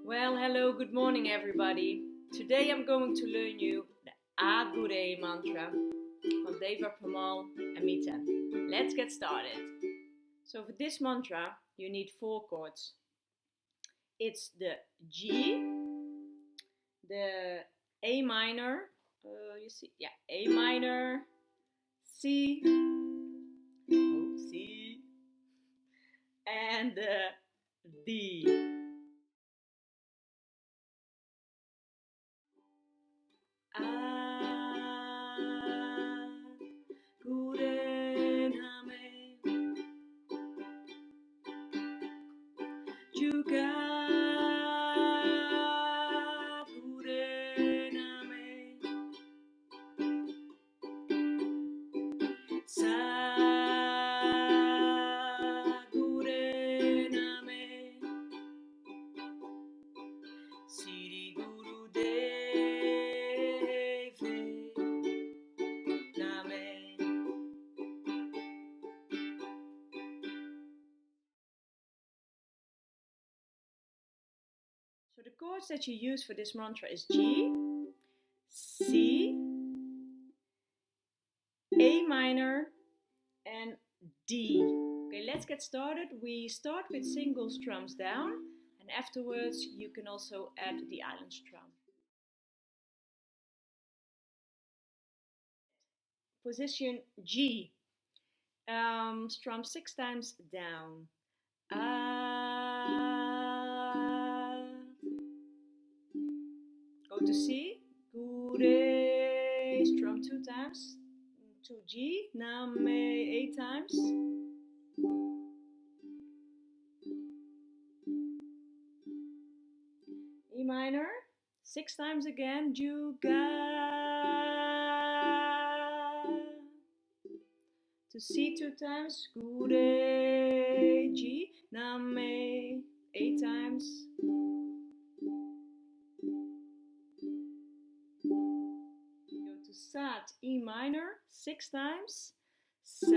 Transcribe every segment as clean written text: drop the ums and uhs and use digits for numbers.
Well, hello, good morning everybody. Today I'm going to learn you the Aad Guray mantra from Deva Premal and Mita. Let's get started. So for this mantra you need 4 chords. It's the G, the A minor, A minor, C, C, and the D. Aad Guray Nameh, Jugaad Guray Nameh, Aad Guray Nameh, SIRI Guru devay. So the chords that you use for this mantra is G, C, A minor, and D. Okay, let's get started. We start with single strums down, and afterwards you can also add the island strum. Position G. Strum 6 times down. Go to C. Guray. Strum 2 times. To G. Nameh 8 times. E minor. 6 times again. Jugaad. To C 2 times. Guray. G. Nameh 8 times. Go to Sad, E minor, 6 times. Sad.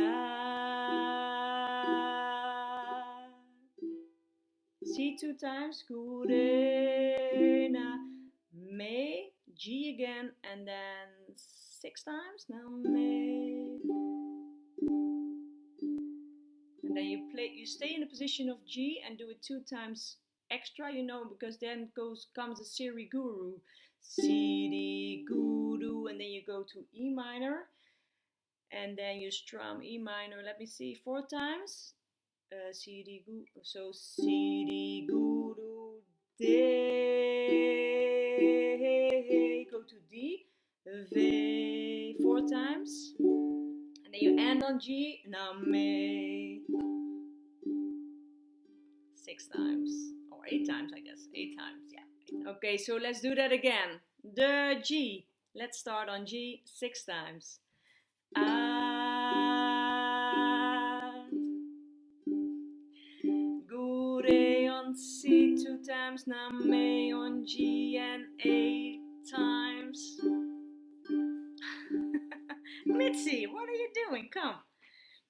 C 2 times. Guray Nameh. G again, and then 6 times. Nameh. And then you stay in the position of G and do it 2 times extra, because then comes the SIRI Guru. SIRI Guru, and then you go to E minor, and then you strum E minor, 4 times. SIRI Guru, so SIRI Guru, devay, go to D, devay, 4 times. And then you end on G, Nameh, 6 times, or 8 times, I guess. 8 times, yeah. Okay, so let's do that again. The G. Let's start on G 6 times. Aad Guray on C 2 times. Nameh on G and 8 times. Mitzi, what are you doing? Come.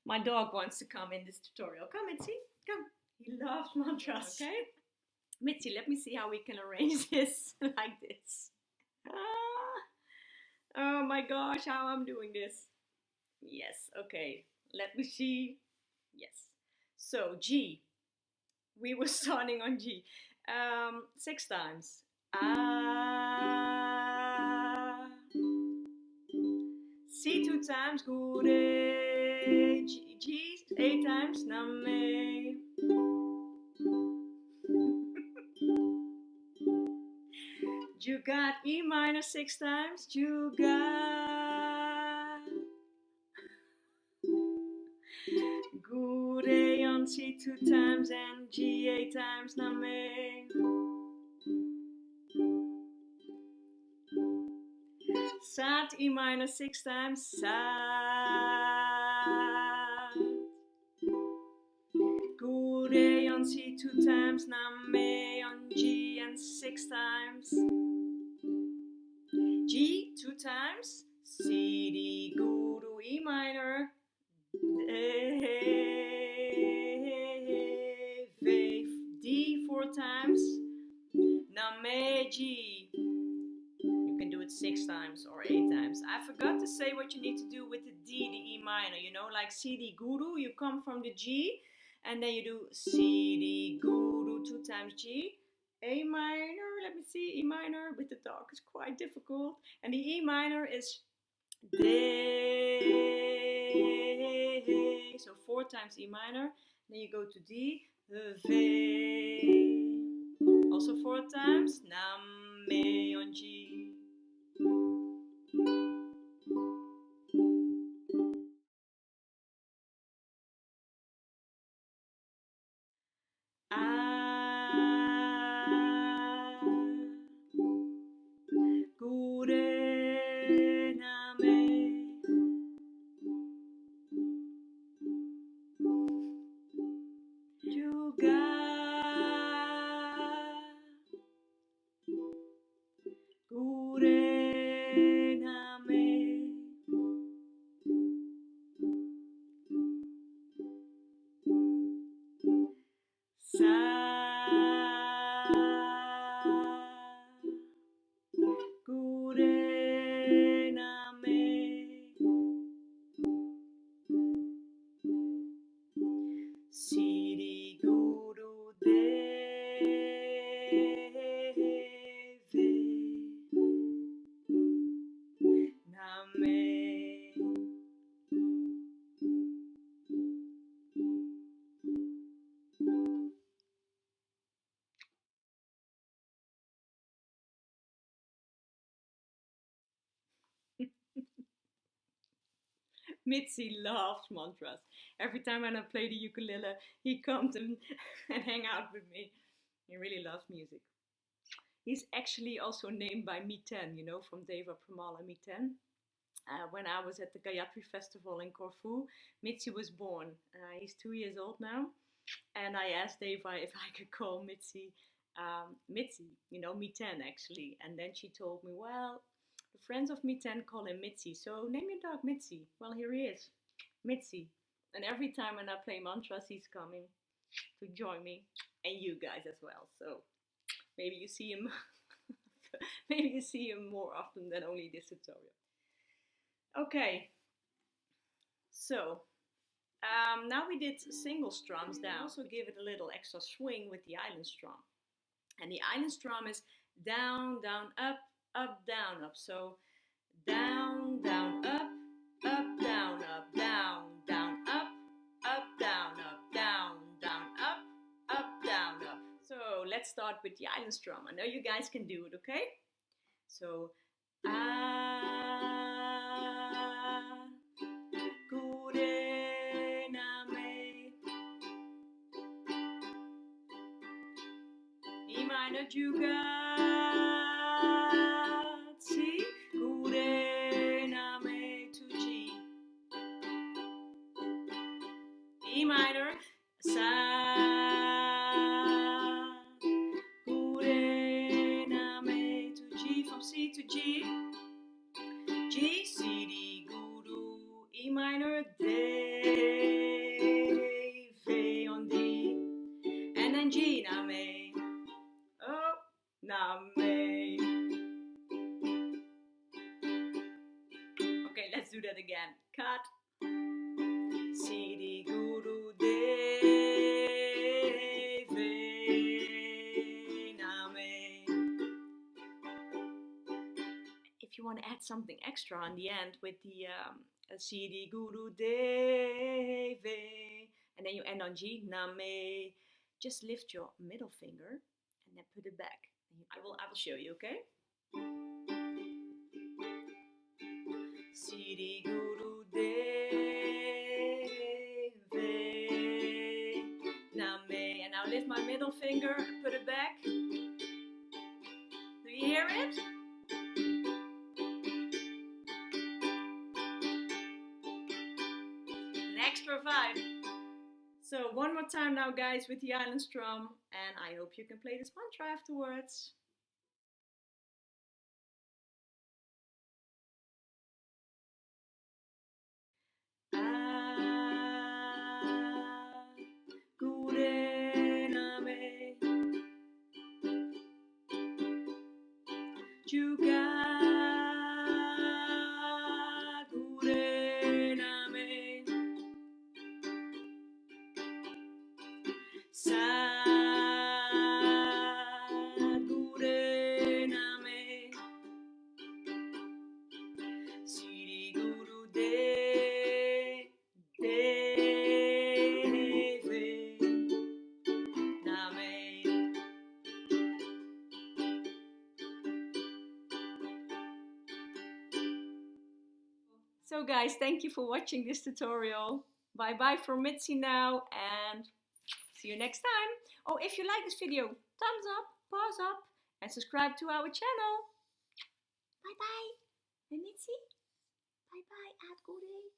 My dog wants to come in this tutorial. Come, Mitzi. Come. He loves mantras. Okay? Mitzi, let me see how we can arrange this like this. Oh my gosh, how I'm doing this. Yes, okay. Let me see. Yes. So, G. We were starting on G. 6 times. C 2 times. Guray. G 8 times. Nameh. Jugaad, E minor 6 times. Jugaad. Guray on C 2 times and G 8 times. Nameh. Sad, E minor 6 times. Sad. Guray on C 2 times. Nameh on G and 6 times. G 2 times. SIRI Guru, E minor. D 4 times. Nameh Ji. You can do it 6 times or 8 times. I forgot to say what you need to do with the D, the E minor. You know, like SIRI Guru, you come from the G, and then you do SIRI Guru 2 times G. A minor, let me see, E minor with the dog is quite difficult. And the E minor is devay. So 4 times E minor. Then you go to D, devay. Also 4 times, Nameh on G. Aad Guray Nameh. Jugaad Guray Nameh. Guray Nameh. SIRI Guru devay Nameh. Mitzi loves mantras. Every time when I play the ukulele, he comes and hang out with me. He really loves music. He's actually also named by Miten, you know, from Deva Premal and Miten. When I was at the Gayatri Festival in Corfu, Mitzi was born. He's 2 years old now. And I asked Deva if I could call Mitzi Mitzi, you know, Miten actually. And then she told me, well, the friends of Miten call him Mitzi, so name your dog Mitzi. Well, here he is, Mitzi. And every time when I play mantras, he's coming to join me, and you guys as well. So maybe you see him, maybe you see him more often than only this tutorial. Okay, so now we did single strums down. Also give it a little extra swing with the island strum. And the island strum is down, down, up, down, up. So down, down, up, down, up, down, down, up, down, down, up, down, up. So let's start with the island strum. I know you guys can do it, okay? So Aad Guray Nameh. E minor Jugaad, C, Guray Nameh to G. E minor, Sad, Guray Nameh to G, from C to G. G, SIRI Guru, E minor, devay on D, and then G, Nameh. Oh, Nameh. Okay, let's do that again. Cut. SIRI Guru devay Nameh. If you want to add something extra on the end with the SIRI Guru devay, and then you end on G, Nameh, just lift your middle finger and then put it back. I will show you, okay? SIRI Guru devay Nameh. And now lift my middle finger and put it back. Do you hear it? An extra vibe. So one more time now, guys, with the island strum, and I hope you can play this mantra afterwards. Aad Guray Nameh. Jugaad Guray Nameh, Aad Guray Nameh, SIRI GURU devay Nameh. So guys, thank you for watching this tutorial. Bye bye from Mitzi now, and see you next time. Oh, if you like this video, thumbs up, paws up, and subscribe to our channel. Bye bye. And Mitzi, bye bye, Aad Guray.